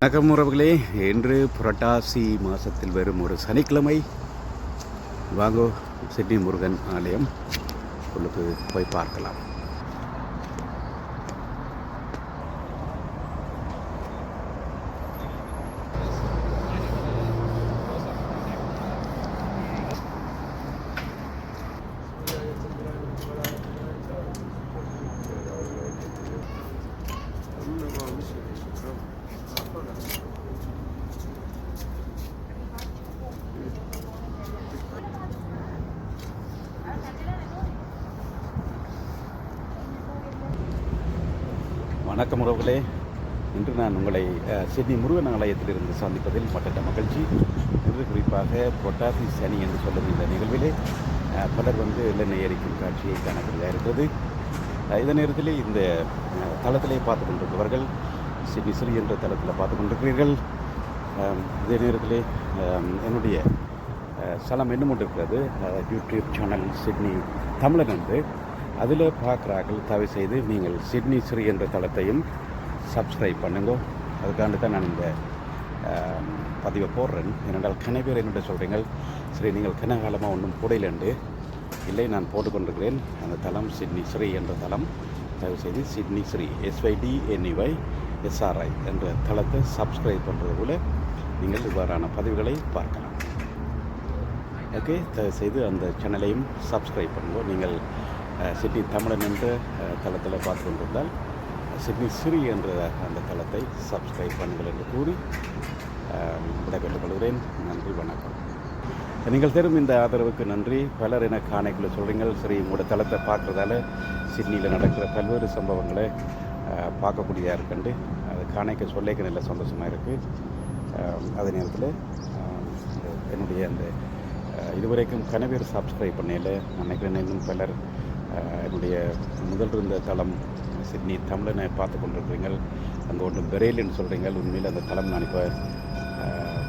வணக்கம் உறவுகளே, இன்று புரட்டாசி மாதத்தில் வரும் ஒரு சனிக்கிழமை. வாங்கோ, சிட்னி முருகன் ஆலயம் உள்ளுக்கு போய் பார்க்கலாம். வணக்கம் உறவுகளே, இன்று நான் உங்களை சிட்னி முருகன் ஆலயத்திலிருந்து சந்திப்பதில் மற்ற மகிழ்ச்சி. இன்று குறிப்பாக புரட்டாசி சனி என்று சொல்லும் இந்த நிகழ்விலே பலர் எண்ணெய் எரிக்கும் காட்சியை காணக்கூடியதாக இருக்கிறது. இந்த நேரத்தில் இந்த தளத்திலே பார்த்து கொண்டிருப்பவர்கள் சிட்னி ஸ்ரீ என்ற தளத்தில் பார்த்து கொண்டிருக்கிறீர்கள். இதே நேரத்தில் என்னுடைய ஸ்தலம் இன்னும் ஒன்று இருக்கிறது, யூடியூப் சேனல் சிட்னி தமிழன் என்று. அதில் பார்க்குறார்கள், தயவு செய்து நீங்கள் சிட்னி ஸ்ரீ என்ற தளத்தையும் சப்ஸ்கிரைப் பண்ணுங்க. அதுக்காண்டி தான் நான் இந்த பதிவை போடுறேன். ஏனென்றால் கனவேர் என்னுடைய சொல்கிறீங்க, சரி நீங்கள் கனகாலமாக ஒன்றும் போடையிலண்டு இல்லை, நான் போட்டுக்கொண்டிருக்கிறேன். அந்த தளம் சிட்னி ஸ்ரீ என்ற தளம். தயவு செய்து சிட்னி ஸ்ரீ SYDNEYSRI என்ற தளத்தை சப்ஸ்கிரைப் பண்ணுறது போல் நீங்கள் இவ்வாறான பதிவுகளை பார்க்கலாம். ஓகே, தயவு செய்து அந்த சேனலையும் சப்ஸ்கிரைப் பண்ணுங்க. நீங்கள் சிட்னி தமிழன் என்ற தளத்தில் பார்த்து கொண்டிருந்தால் சிட்னி ஸ்ரீ என்ற அந்த தளத்தை சப்ஸ்கிரைப் பண்ணுங்கள் என்று கூறி விடைபெற்றுக் கொள்கிறேன். நன்றி, வணக்கம். நீங்கள் தரும் இந்த ஆதரவுக்கு நன்றி. பலர் என காணைக்குள்ள சொல்கிறீங்க, சரி உங்களோட தளத்தை பார்க்குறதால சிட்னியில் நடக்கிற பல்வேறு சம்பவங்களை பார்க்கக்கூடியதாக இருக்குண்டு அது காணைக்க சொல்லிக்க நல்ல சந்தோஷமாக இருக்குது. அதே நேரத்தில் என்னுடைய அந்த இதுவரைக்கும் கனவேர் சப்ஸ்கிரைப் பண்ணல நினைக்கிறேன். இன்னும் பலர் என்னுடைய முதல் இருந்த தளம் சிட்னி தமிழனை பார்த்து கொண்டிருக்கிறீர்கள். அங்கே ஒன்று பெரேலின்னு சொல்கிறீங்க. உண்மையில் அந்த தளம் நான் இப்போ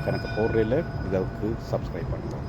கணக்கு போடுறதில்ல. இதற்கு சப்ஸ்கிரைப் பண்ணுங்கள்.